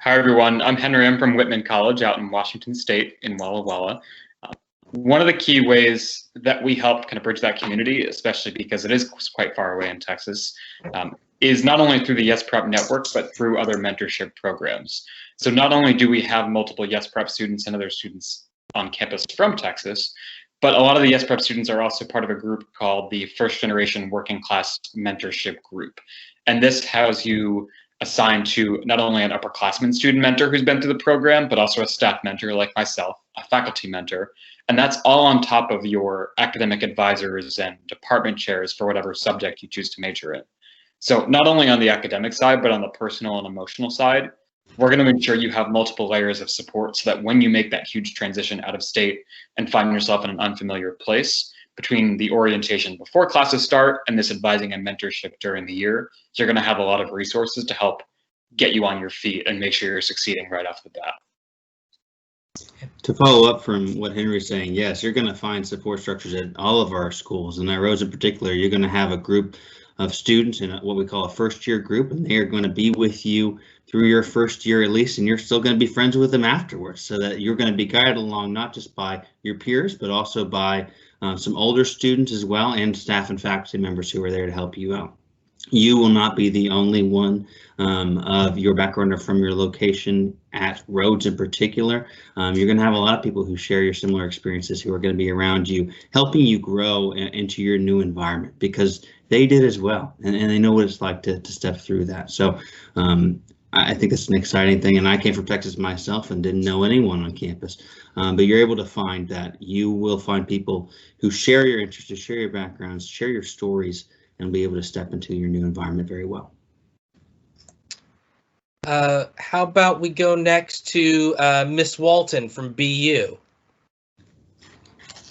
Hi, everyone. I'm Henry. I'm from Whitman College out in Washington State in Walla Walla. One of the key ways that we help kind of bridge that community, especially because it is quite far away in Texas, is not only through the Yes Prep network, but through other mentorship programs. So not only do we have multiple Yes Prep students and other students on campus from Texas, but a lot of the Yes Prep students are also part of a group called the First Generation Working Class Mentorship Group. And this has you assigned to not only an upperclassman student mentor who's been through the program, but also a staff mentor like myself, a faculty mentor. And that's all on top of your academic advisors and department chairs for whatever subject you choose to major in. So not only on the academic side, but on the personal and emotional side, we're going to ensure you have multiple layers of support so that when you make that huge transition out of state and find yourself in an unfamiliar place, between the orientation before classes start and this advising and mentorship during the year, you're going to have a lot of resources to help get you on your feet and make sure you're succeeding right off the bat. To follow up from what Henry's saying, yes, you're going to find support structures at all of our schools, and at Rhodes in particular, you're going to have a group of students in what we call a first year group, and they are going to be with you through your first year at least, and you're still going to be friends with them afterwards, so that you're going to be guided along not just by your peers, but also by some older students as well, and staff and faculty members who are there to help you out. You will not be the only one of your background or from your location at Rhodes in particular. You're going to have a lot of people who share your similar experiences who are going to be around you, helping you grow into your new environment, because they did as well, and they know what it's like to step through that. So I think it's an exciting thing, and I came from Texas myself and didn't know anyone on campus, but you're able to find that you will find people who share your interests, share your backgrounds, share your stories, and be able to step into your new environment very well. How about we go next to Miss Walton from BU?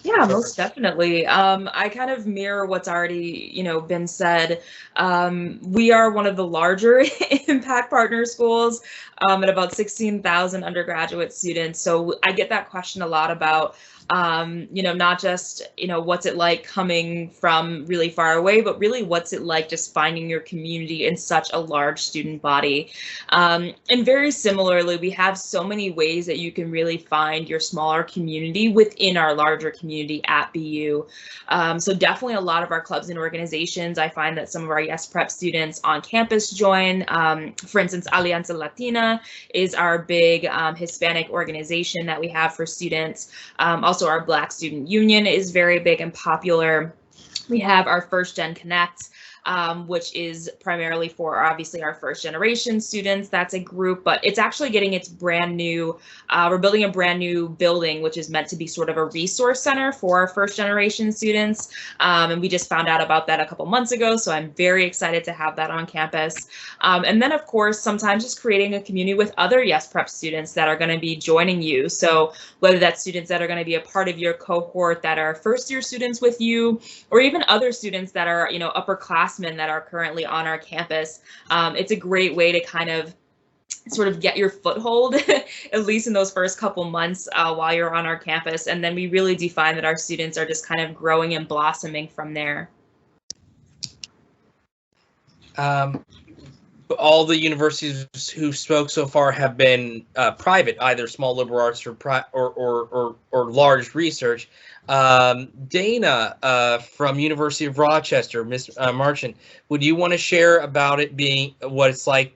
Yeah, most definitely. I kind of mirror what's already, been said. We are one of the larger impact partner schools at about 16,000 undergraduate students. So I get that question a lot about, not just, what's it like coming from really far away, but really what's it like just finding your community in such a large student body. And very similarly, we have so many ways that you can really find your smaller community within our larger community at BU. So definitely a lot of our clubs and organizations, I find that some of our Yes Prep students on campus join. For instance, Alianza Latina is our big Hispanic organization that we have for students. Also, our Black Student Union is very big and popular. We have our First Gen Connect, which is primarily for obviously our first generation students. That's a group, but it's actually getting its brand new, we're building a brand new building, which is meant to be sort of a resource center for our first generation students. And we just found out about that a couple months ago. So I'm very excited to have that on campus. And then of course, sometimes just creating a community with other Yes Prep students that are going to be joining you. So whether that's students that are going to be a part of your cohort that are first year students with you, or even other students that are, upperclassmen that are currently on our campus. It's a great way to kind of sort of get your foothold, at least in those first couple months while you're on our campus. And then we really do find that our students are just kind of growing and blossoming from there. All the universities who spoke so far have been private, either small liberal arts or large research. Dana from University of Rochester, Ms. Marchant, would you want to share about it being what it's like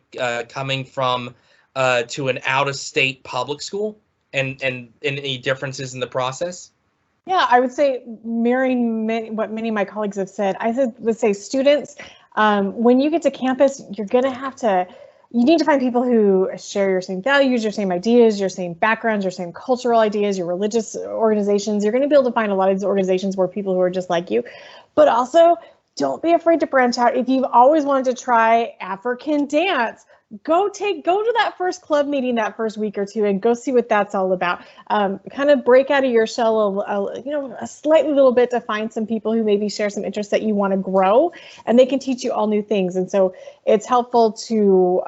coming from to an out-of-state public school and any differences in the process? Yeah, I would say mirroring what many of my colleagues have said, would say students, when you get to campus, you need to find people who share your same values, your same ideas, your same backgrounds, your same cultural ideas, your religious organizations. You're going to be able to find a lot of these organizations where people who are just like you, but also don't be afraid to branch out. If you've always wanted to try African dance, go to that first club meeting that first week or two and go see what that's all about. Kind of break out of your shell a slightly little bit to find some people who maybe share some interests that you want to grow, and they can teach you all new things. And so it's helpful to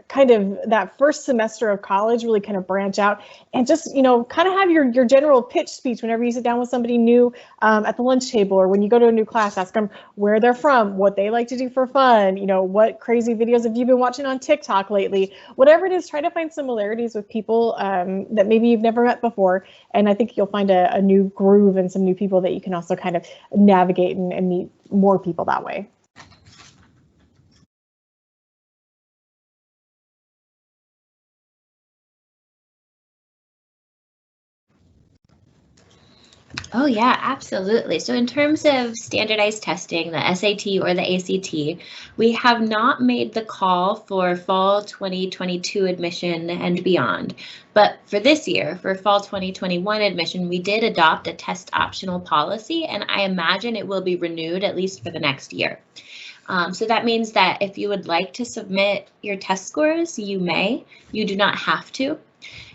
kind of that first semester of college really kind of branch out and just kind of have your general pitch speech whenever you sit down with somebody new at the lunch table, or when you go to a new class. Ask them where they're from, what they like to do for fun, what crazy videos have you been watching on TikTok, TikTok lately. Whatever it is, try to find similarities with people that maybe you've never met before. And I think you'll find a new groove and some new people that you can also kind of navigate and meet more people that way. Oh yeah, absolutely. So in terms of standardized testing, the SAT or the ACT, we have not made the call for fall 2022 admission and beyond. But for this year, for fall 2021 admission, we did adopt a test optional policy, and I imagine it will be renewed at least for the next year. So that means that if you would like to submit your test scores, you may. You do not have to.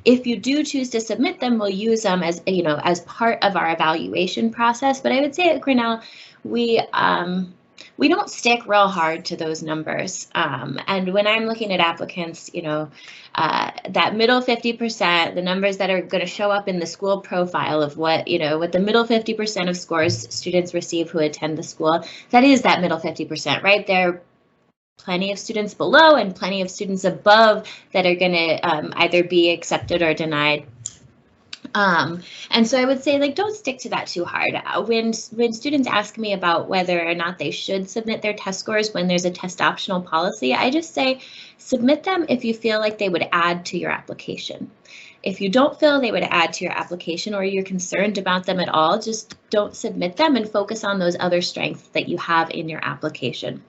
If you do choose to submit them, we'll use them as, you know, as part of our evaluation process. But I would say at Grinnell, we don't stick real hard to those numbers. And when I'm looking at applicants, you know, that middle 50%, the numbers that are going to show up in the school profile of what, you know, what the middle 50% of scores students receive who attend the school, that is that middle 50%, right? There plenty of students below and plenty of students above that are going to either be accepted or denied. And so I would say, like, don't stick to that too hard. When students ask me about whether or not they should submit their test scores when there's a test optional policy, I just say submit them if you feel like they would add to your application. If you don't feel they would add to your application or you're concerned about them at all, just don't submit them and focus on those other strengths that you have in your application.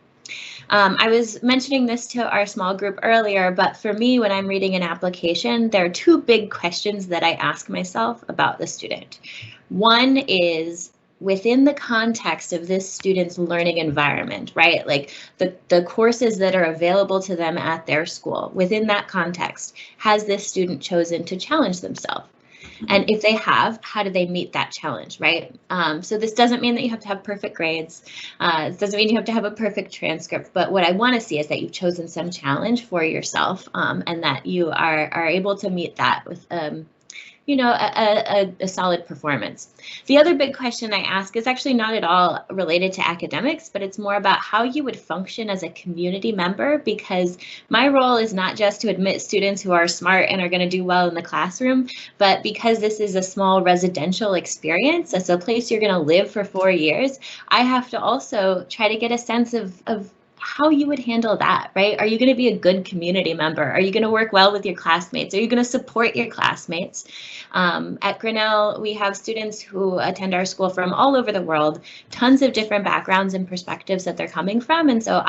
I was mentioning this to our small group earlier, but for me, when I'm reading an application, there are two big questions that I ask myself about the student. One is, within the context of this student's learning environment, right? Like the courses that are available to them at their school, within that context, has this student chosen to challenge themselves? And if they have, how do they meet that challenge, right? So this doesn't mean that you have to have perfect grades. It doesn't mean you have to have a perfect transcript. But what I want to see is that you've chosen some challenge for yourself and that you are able to meet that with you know, a solid performance. The other big question I ask is actually not at all related to academics, but it's more about how you would function as a community member, because my role is not just to admit students who are smart and are going to do well in the classroom, but because this is a small residential experience, it's a place you're going to live for 4 years, I have to also try to get a sense of how you would handle that, right? Are you going to be a good community member? Are you going to work well with your classmates? Are you going to support your classmates? At Grinnell, we have students who attend our school from all over the world, tons of different backgrounds and perspectives that they're coming from. And so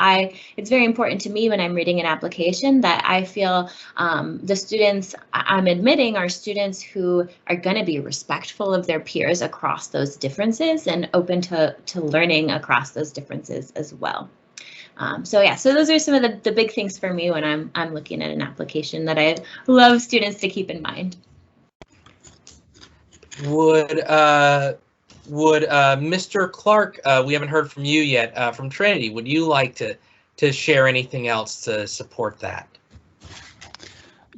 it's very important to me when I'm reading an application that I feel the students I'm admitting are students who are going to be respectful of their peers across those differences and open to learning across those differences as well. So yeah, so those are some of the big things for me when I'm looking at an application that I love students to keep in mind. Would Mr. Clark, we haven't heard from you yet, from Trinity, would you like to share anything else to support that?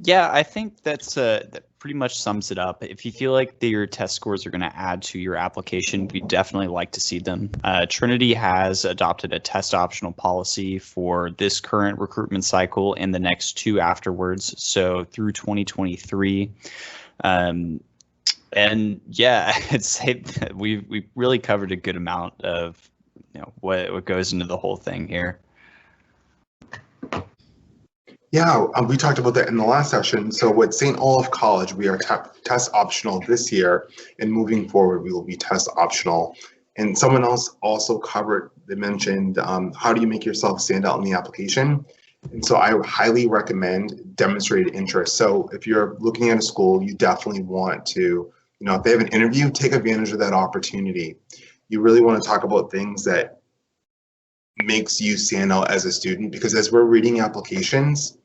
Yeah, I think that pretty much sums it up. If you feel like your test scores are going to add to your application, we definitely like to see them. Trinity has adopted a test optional policy for this current recruitment cycle and the next two afterwards, so through 2023. And yeah, I'd say that we really covered a good amount of what goes into the whole thing here. Yeah, we talked about that in the last session. So with St. Olaf College, we are test optional this year, and moving forward, we will be test optional. And someone else also they mentioned, how do you make yourself stand out in the application? And so I highly recommend demonstrated interest. So if you're looking at a school, you definitely want to, if they have an interview, take advantage of that opportunity. You really want to talk about things that makes you stand out as a student, because as we're reading applications,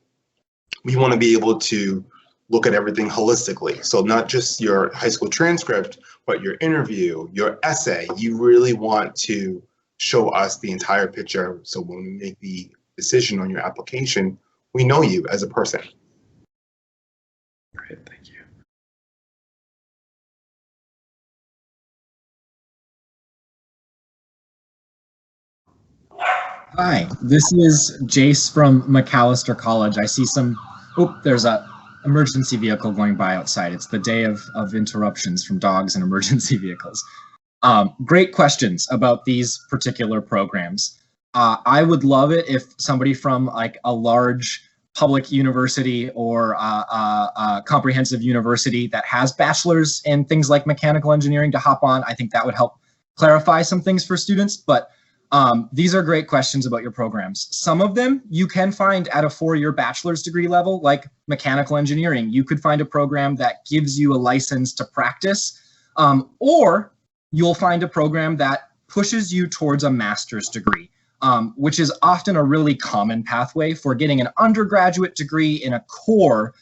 we want to be able to look at everything holistically. So not just your high school transcript, but your interview, your essay. You really want to show us the entire picture. So when we make the decision on your application, we know you as a person. Great, thank you. Hi, this is Jace from Macalester College. I see some, there's a emergency vehicle going by outside. It's the day of interruptions from dogs and emergency vehicles. Great questions about these particular programs. I would love it if somebody from like a large public university or a comprehensive university that has bachelors in things like mechanical engineering to hop on. I think that would help clarify some things for students, but these are great questions about your programs. Some of them you can find at a 4-year bachelor's degree level, like mechanical engineering. You could find a program that gives you a license to practice, or you'll find a program that pushes you towards a master's degree, which is often a really common pathway for getting an undergraduate degree in a core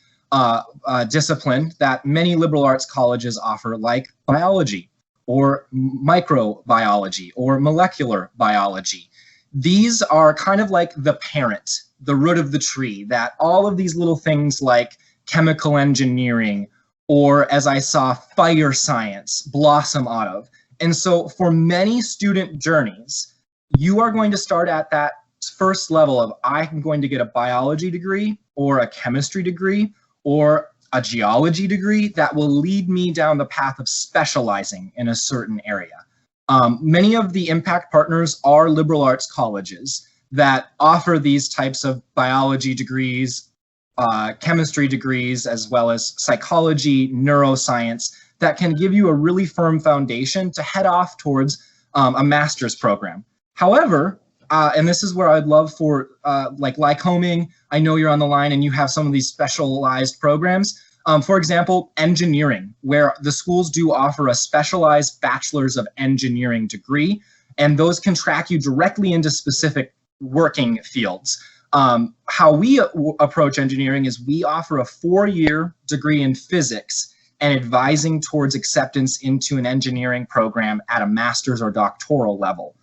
discipline that many liberal arts colleges offer, like biology, or microbiology, or molecular biology. These are kind of like the parent, the root of the tree, that all of these little things like chemical engineering, or as I saw, fire science blossom out of. And so for many student journeys, you are going to start at that first level of, I'm going to get a biology degree, or a chemistry degree, or a geology degree that will lead me down the path of specializing in a certain area. Many of the impact partners are liberal arts colleges that offer these types of biology degrees, chemistry degrees, as well as psychology, neuroscience, that can give you a really firm foundation to head off towards a master's program. However, and this is where I'd love for like Lycoming, I know you're on the line and you have some of these specialized programs. For example, engineering, where the schools do offer a specialized bachelor's of engineering degree, and those can track you directly into specific working fields. How we approach engineering is we offer a 4-year degree in physics and advising towards acceptance into an engineering program at a master's or doctoral level.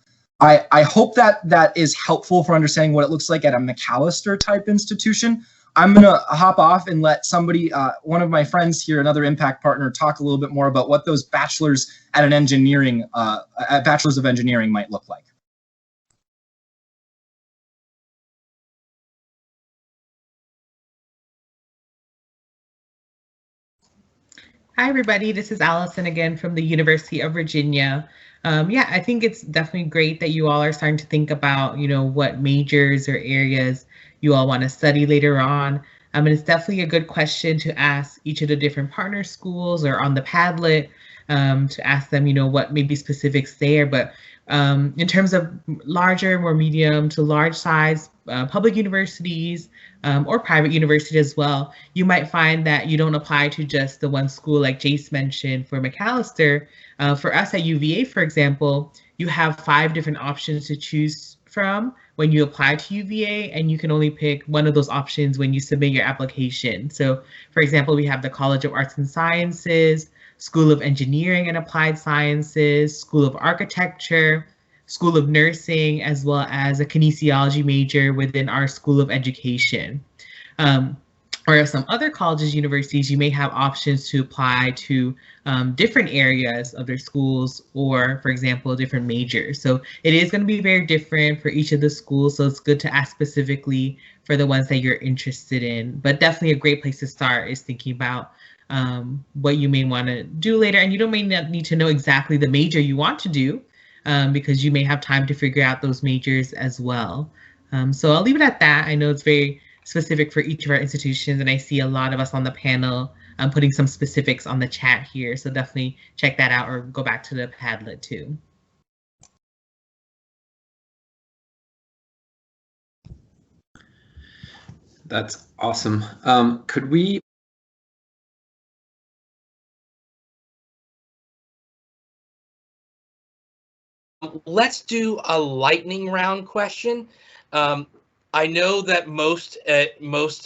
I hope that is helpful for understanding what it looks like at a Macalester type institution. I'm going to hop off and let somebody, one of my friends here, another impact partner, talk a little bit more about what those bachelors at an engineering, bachelors of engineering might look like. Hi, everybody. This is Allison again from the University of Virginia. Yeah, I think it's definitely great that you all are starting to think about, what majors or areas you all want to study later on. And it's definitely a good question to ask each of the different partner schools or on the Padlet to ask them, what may be specifics there. But in terms of larger, more medium to large size public universities or private universities as well, you might find that you don't apply to just the one school like Jace mentioned for Macalester. For us at UVA, for example, you have 5 different options to choose from when you apply to UVA, and you can only pick one of those options when you submit your application. So, for example, we have the College of Arts and Sciences, School of Engineering and Applied Sciences, School of Architecture, School of Nursing, as well as a kinesiology major within our School of Education. Or some other colleges, universities, you may have options to apply to different areas of their schools, or, for example, different majors. So it is going to be very different for each of the schools. So it's good to ask specifically for the ones that you're interested in. But definitely a great place to start is thinking about what you may want to do later. And you may not need to know exactly the major you want to do, because you may have time to figure out those majors as well. So I'll leave it at that. I know it's very specific for each of our institutions, and I see a lot of us on the panel putting some specifics on the chat here. So definitely check that out, or go back to the Padlet too. That's awesome. Could we? Let's do a lightning round question. I know that most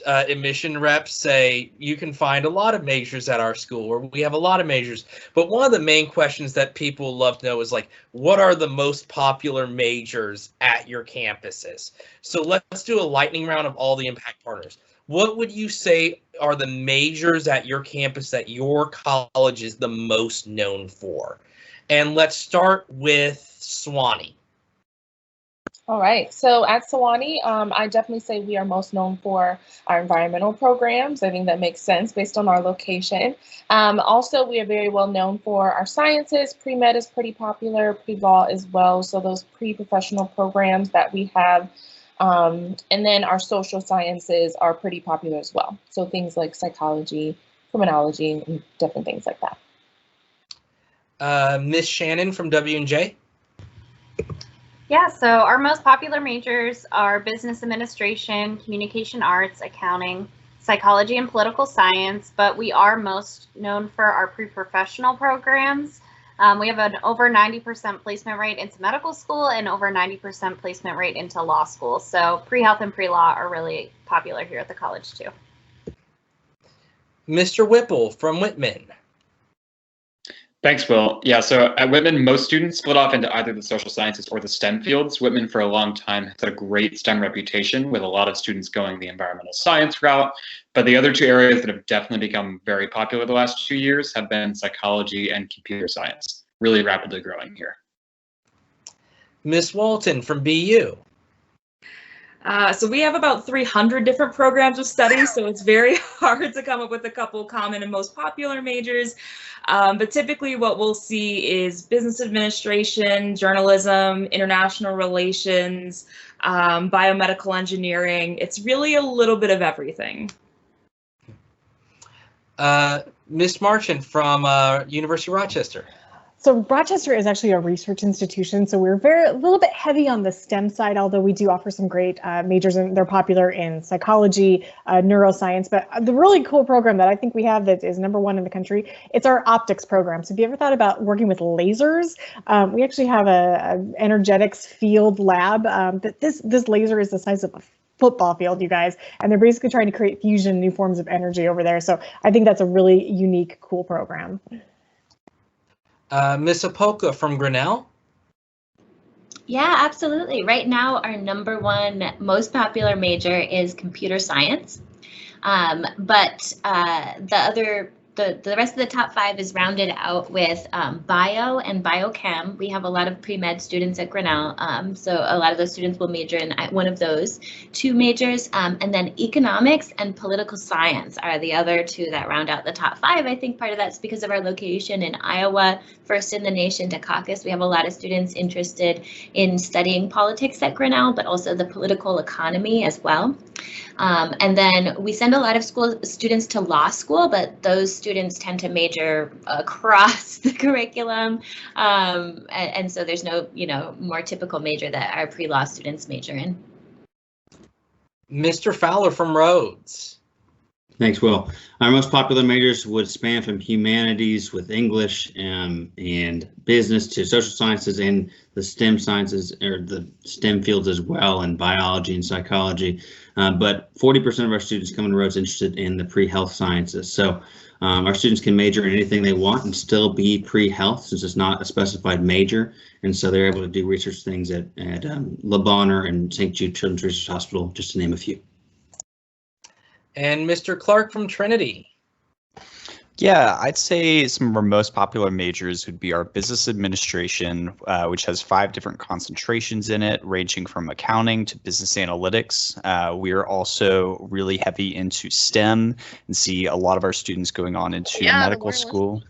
admission reps say you can find a lot of majors at our school, or we have a lot of majors. But one of the main questions that people love to know is like, what are the most popular majors at your campuses? So let's do a lightning round of all the impact partners. What would you say are the majors at your campus that your college is the most known for? And let's start with Swanee. All right, so at Sewanee, I definitely say we are most known for our environmental programs. I think that makes sense based on our location. Also, we are very well known for our sciences. Pre-med is pretty popular, pre-law as well. So those pre-professional programs that we have. And then our social sciences are pretty popular as well. So things like psychology, criminology, and different things like that. Miss Shannon from W&J. Yeah, so our most popular majors are business administration, communication arts, accounting, psychology, and political science, but we are most known for our pre-professional programs. We have an over 90% placement rate into medical school and over 90% placement rate into law school. So pre-health and pre-law are really popular here at the college too. Mr. Whipple from Whitman. Thanks, Will. Yeah, so at Whitman, most students split off into either the social sciences or the STEM fields. Whitman, for a long time, has had a great STEM reputation, with a lot of students going the environmental science route. But the other two areas that have definitely become very popular the last 2 years have been psychology and computer science, really rapidly growing here. Miss Walton from BU. So we have about 300 different programs of study, so it's very hard to come up with a couple common and most popular majors. But typically what we'll see is business administration, journalism, international relations, biomedical engineering. It's really a little bit of everything. Miss Marchant from University of Rochester. So Rochester is actually a research institution, so we're a little bit heavy on the STEM side, although we do offer some great majors, and they're popular in psychology, neuroscience. But the really cool program that I think we have that is #1 in the country, it's our optics program. So if you ever thought about working with lasers, we actually have a energetics field lab. That this laser is the size of a football field, you guys, and they're basically trying to create fusion, new forms of energy over there. So I think that's a really unique, cool program. Miss Apoka from Grinnell. Yeah, absolutely. Right now, our #1 most popular major is computer science. But the rest of the top 5 is rounded out with bio and biochem. We have a lot of pre-med students at Grinnell, so a lot of those students will major in one of those 2 majors. And then economics and political science are the other 2 that round out the top 5. I think part of that's because of our location in Iowa, first in the nation to caucus. We have a lot of students interested in studying politics at Grinnell, but also the political economy as well. And then we send a lot of students to law school, but those students tend to major across the curriculum. And so there's no, more typical major that our pre-law students major in. Mr. Fowler from Rhodes. Thanks, Will. Our most popular majors would span from humanities with English and business to social sciences and the STEM sciences, or the STEM fields as well, and biology and psychology. But 40% of our students coming to Rhodes interested in the pre-health sciences. So our students can major in anything they want and still be pre-health, since it's not a specified major. And so they're able to do research things at Le Bonheur and St. Jude Children's Research Hospital, just to name a few. And Mr. Clark from Trinity. Yeah, I'd say some of our most popular majors would be our business administration, which has 5 different concentrations in it, ranging from accounting to business analytics. We are also really heavy into STEM and see a lot of our students going on into medical school.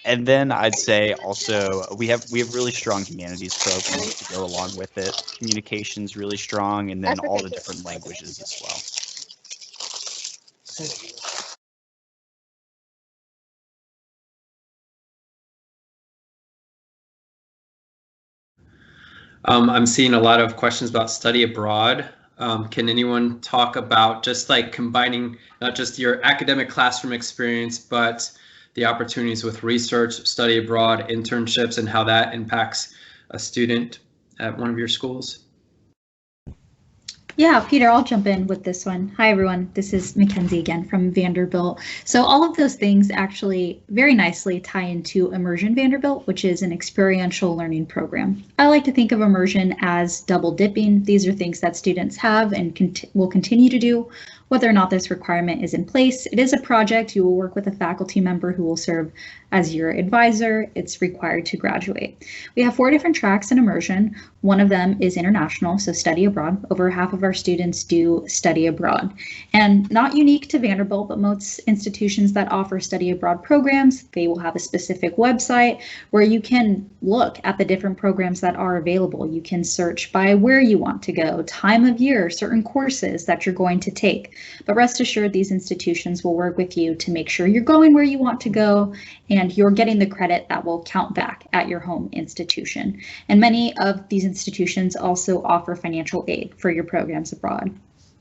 And then I'd say also we have really strong humanities programs to go along with it. Communication's really strong, and then all the different languages as well. I'm seeing a lot of questions about study abroad. Can anyone talk about just like combining not just your academic classroom experience, but the opportunities with research, study abroad, internships, and how that impacts a student at one of your schools? Yeah, Peter, I'll jump in with this one. Hi, everyone. This is Mackenzie again from Vanderbilt. So all of those things actually very nicely tie into Immersion Vanderbilt, which is an experiential learning program. I like to think of immersion as double dipping. These are things that students have and will continue to do Whether or not this requirement is in place, it is a project. You will work with a faculty member who will serve as your advisor. It's required to graduate. We have 4 different tracks in immersion. One of them is international, so study abroad. Over half of our students do study abroad. And not unique to Vanderbilt, but most institutions that offer study abroad programs, they will have a specific website where you can look at the different programs that are available. You can search by where you want to go, time of year, certain courses that you're going to take. But rest assured, these institutions will work with you to make sure you're going where you want to go and you're getting the credit that will count back at your home institution. And many of these institutions also offer financial aid for your programs abroad.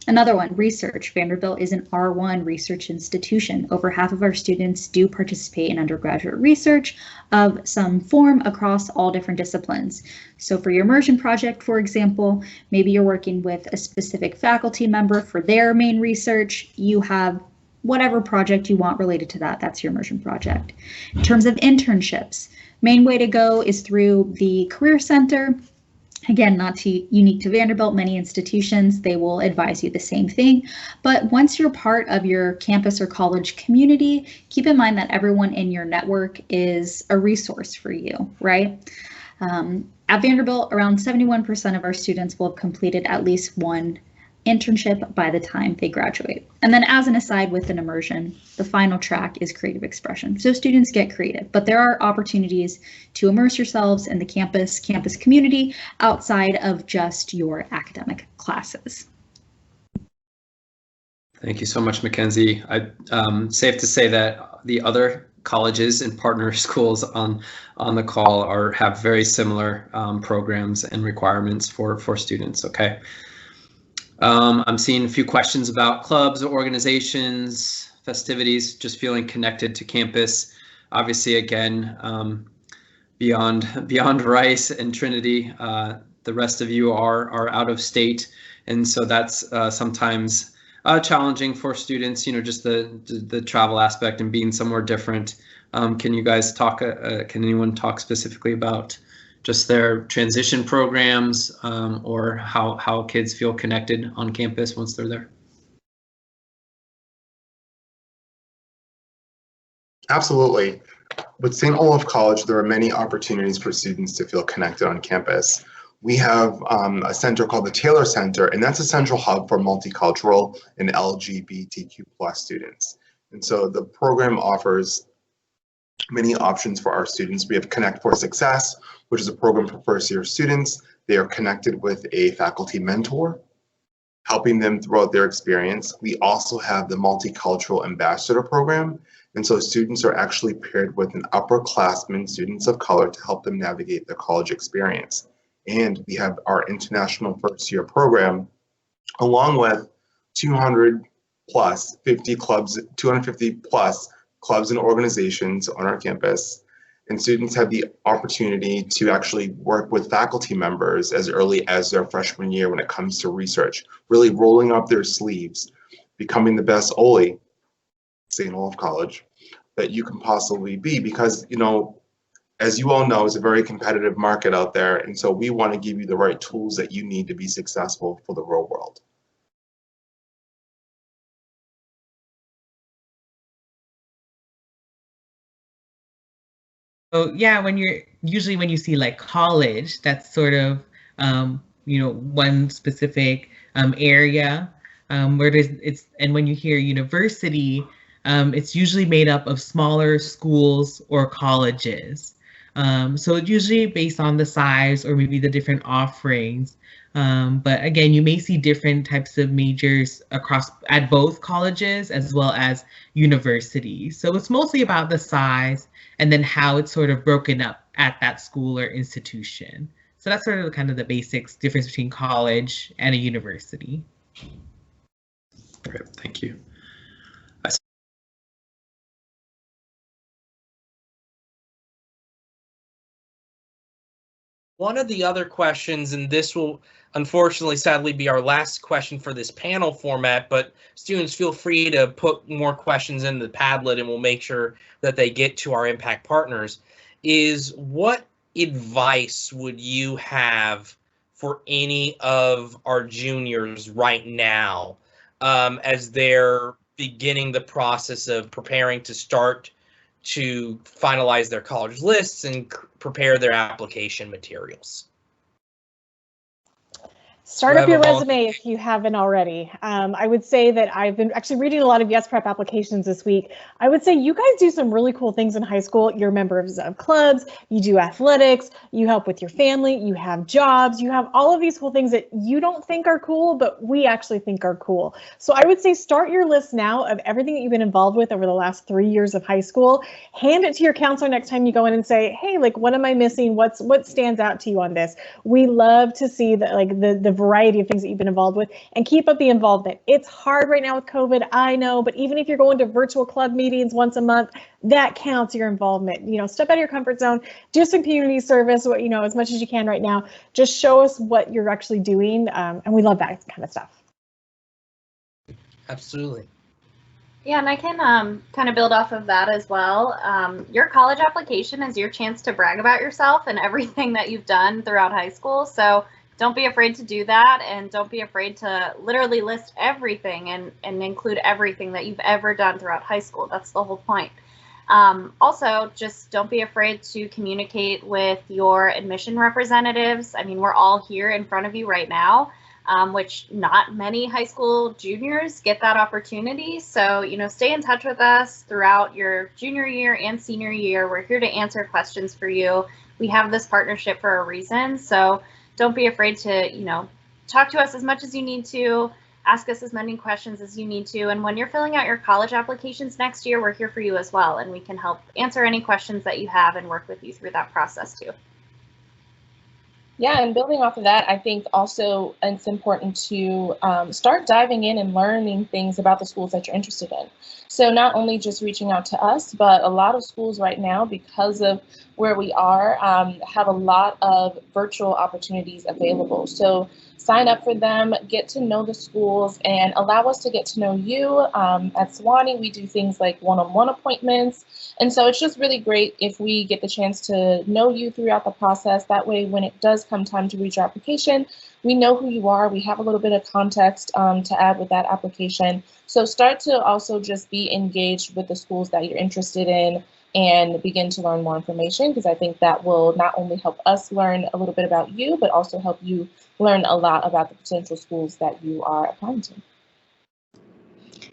Another one, research. Vanderbilt is an R1 research institution. Over half of our students do participate in undergraduate research of some form across all different disciplines. So for your immersion project, for example, maybe you're working with a specific faculty member for their main research. You have whatever project you want related to that. That's your immersion project. In terms of internships, main way to go is through the Career Center. Again, not unique to Vanderbilt, many institutions, they will advise you the same thing. But once you're part of your campus or college community, keep in mind that everyone in your network is a resource for you, right? At Vanderbilt, around 71% of our students will have completed at least one internship by the time they graduate. And then as an aside with an immersion, the final track is creative expression. So students get creative, but there are opportunities to immerse yourselves in the campus community outside of just your academic classes. Thank you so much, Mackenzie. Safe to say that the other colleges and partner schools on the call have very similar programs and requirements for students. Okay. I'm seeing a few questions about clubs, organizations, festivities, just feeling connected to campus. Obviously, again, beyond Rice and Trinity, the rest of you are out of state, and so that's sometimes challenging for students. You know, just the travel aspect and being somewhere different. Can you guys talk? Can anyone talk specifically about just their transition programs or how kids feel connected on campus once they're there? Absolutely. With St. Olaf College, there are many opportunities for students to feel connected on campus. We have a center called the Taylor Center, and that's a central hub for multicultural and LGBTQ+ students. And so the program offers many options for our students. We have Connect for Success, which is a program for first-year students. They are connected with a faculty mentor, helping them throughout their experience. We also have the Multicultural Ambassador Program, and so students are actually paired with an upperclassman, students of color, to help them navigate their college experience. And we have our International First-Year Program, along with 250 plus clubs and organizations on our campus. And students have the opportunity to actually work with faculty members as early as their freshman year when it comes to research, really rolling up their sleeves, becoming the best OLE, St. Olaf College, that you can possibly be, because, you know, as you all know, it's a very competitive market out there. And so we want to give you the right tools that you need to be successful for the real world. So yeah, when you see like college, that's sort of one specific area where and when you hear university, it's usually made up of smaller schools or colleges. So it's usually based on the size or maybe the different offerings. But again, you may see different types of majors at both colleges as well as universities. So it's mostly about the size and then how it's sort of broken up at that school or institution. So that's sort of kind of the basics difference between college and a university. Great, thank you. One of the other questions, and this will unfortunately sadly be our last question for this panel format, but students feel free to put more questions in the Padlet and we'll make sure that they get to our impact partners, is what advice would you have for any of our juniors right now as they're beginning the process of preparing to start to finalize their college lists and prepare their application materials? Start up your resume if you haven't already. I would say that I've been actually reading a lot of Yes Prep applications this week. I would say you guys do some really cool things in high school. You're members of clubs, you do athletics, you help with your family, you have jobs, you have all of these cool things that you don't think are cool, but we actually think are cool. So I would say start your list now of everything that you've been involved with over the last 3 years of high school. Hand it to your counselor next time you go in and say, hey, like, what am I missing? What stands out to you on this? We love to see that, like, the variety of things that you've been involved with, and keep up the involvement. It's hard right now with COVID, I know, but even if you're going to virtual club meetings once a month, that counts your involvement. You know, step out of your comfort zone, do some community service, you know, as much as you can right now. Just show us what you're actually doing, and we love that kind of stuff. Absolutely. Yeah, and I can kind of build off of that as well. Your college application is your chance to brag about yourself and everything that you've done throughout high school. So don't be afraid to do that, and don't be afraid to literally list everything and include everything that you've ever done throughout high school. That's the whole point. Also, just don't be afraid to communicate with your admission representatives. I mean, we're all here in front of you right now, which not many high school juniors get that opportunity. So, you know, stay in touch with us throughout your junior year and senior year. We're here to answer questions for you. We have this partnership for a reason. So don't be afraid to, you know, talk to us as much as you need to, ask us as many questions as you need to. And when you're filling out your college applications next year, we're here for you as well. And we can help answer any questions that you have and work with you through that process too. Yeah, and building off of that, I think also it's important to start diving in and learning things about the schools that you're interested in. So not only just reaching out to us, but a lot of schools right now, because of where we are, have a lot of virtual opportunities available. So sign up for them, get to know the schools, and allow us to get to know you. At Sewanee, we do things like one-on-one appointments. And so it's just really great if we get the chance to know you throughout the process. That way, when it does come time to reach your application, we know who you are. We have a little bit of context to add with that application. So start to also just be engaged with the schools that you're interested in and begin to learn more information, because I think that will not only help us learn a little bit about you, but also help you learn a lot about the potential schools that you are applying to.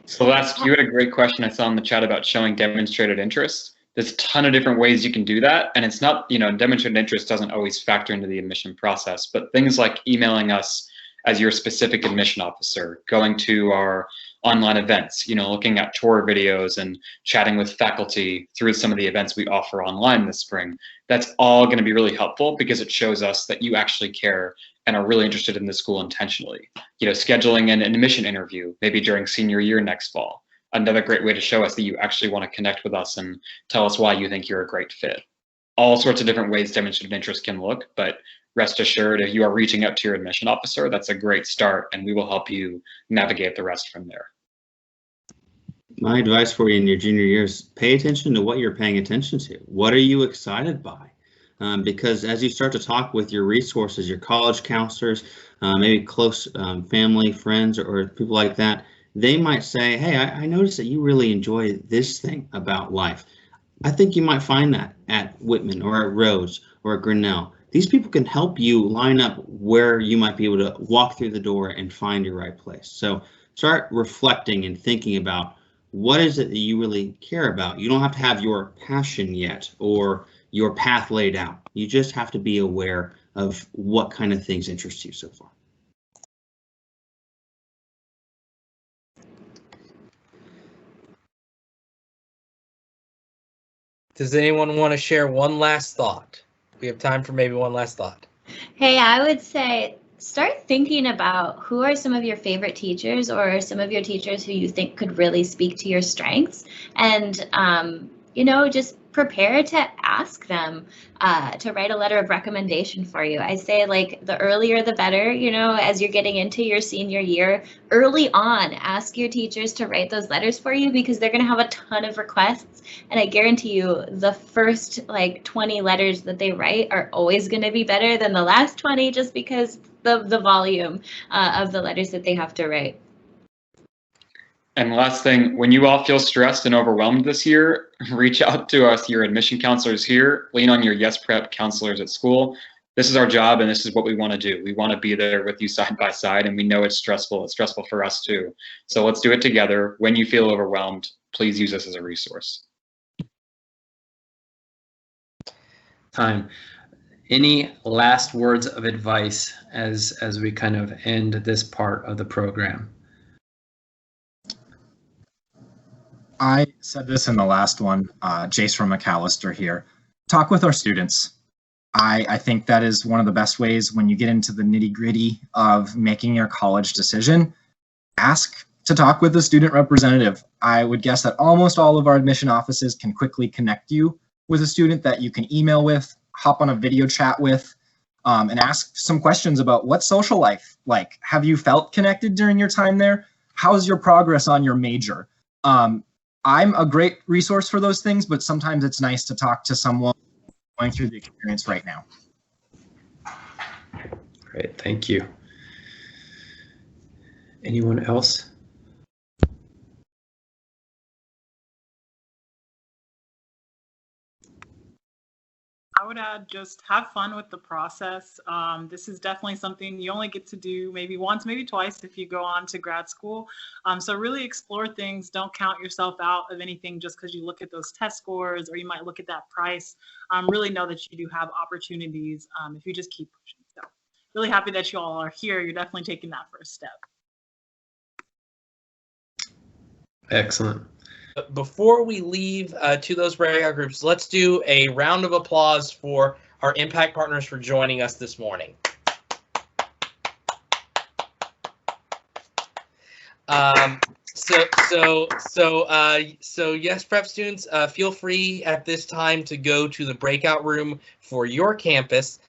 Celeste, you had a great question I saw in the chat about showing demonstrated interest. There's a ton of different ways you can do that. And it's not, you know, demonstrated interest doesn't always factor into the admission process, but things like emailing us as your specific admission officer, going to our online events, you know, looking at tour videos and chatting with faculty through some of the events we offer online this spring. That's all going to be really helpful because it shows us that you actually care and are really interested in the school intentionally. You know, scheduling an admission interview, maybe during senior year next fall. Another great way to show us that you actually want to connect with us and tell us why you think you're a great fit. All sorts of different ways demonstrated interest can look, but rest assured, if you are reaching out to your admission officer, that's a great start, and we will help you navigate the rest from there. My advice for you in your junior years, pay attention to what you're paying attention to. What are you excited by? Because as you start to talk with your resources, your college counselors, maybe close family, friends, or people like that, they might say, hey, I noticed that you really enjoy this thing about life. I think you might find that at Whitman or at Rhodes or at Grinnell. These people can help you line up where you might be able to walk through the door and find your right place. So start reflecting and thinking about what is it that you really care about. You don't have to have your passion yet or your path laid out. You just have to be aware of what kind of things interest you so far. Does anyone want to share one last thought? We have time for maybe one last thought. Hey, I would say start thinking about who are some of your favorite teachers or some of your teachers who you think could really speak to your strengths, and you know, just prepare to ask them to write a letter of recommendation for you. I say, like, the earlier the better, you know, as you're getting into your senior year, early on, ask your teachers to write those letters for you, because they're going to have a ton of requests. And I guarantee you the first like 20 letters that they write are always going to be better than the last 20, just because the volume of the letters that they have to write. And last thing, when you all feel stressed and overwhelmed this year, reach out to us, your admission counselors here, lean on your Yes Prep counselors at school. This is our job and this is what we want to do. We want to be there with you side by side, and we know it's stressful. It's stressful for us too. So let's do it together. When you feel overwhelmed, please use us as a resource. Time. Any last words of advice as we kind of end this part of the program? I said this in the last one, Jace from McAllister here. Talk with our students. I think that is one of the best ways when you get into the nitty-gritty of making your college decision. Ask to talk with the student representative. I would guess that almost all of our admission offices can quickly connect you with a student that you can email with, hop on a video chat with, and ask some questions about what's social life like. Have you felt connected during your time there? How's your progress on your major? I'm a great resource for those things, but sometimes it's nice to talk to someone going through the experience right now. Great, thank you. Anyone else? I would add just have fun with the process. This is definitely something you only get to do maybe once, maybe twice if you go on to grad school. So really explore things. Don't count yourself out of anything just because you look at those test scores or you might look at that price. Really know that you do have opportunities if you just keep pushing. So really happy that you all are here. You're definitely taking that first step. Excellent. Before we leave to those breakout groups, let's do a round of applause for our impact partners for joining us this morning. So yes, prep students, feel free at this time to go to the breakout room for your campus.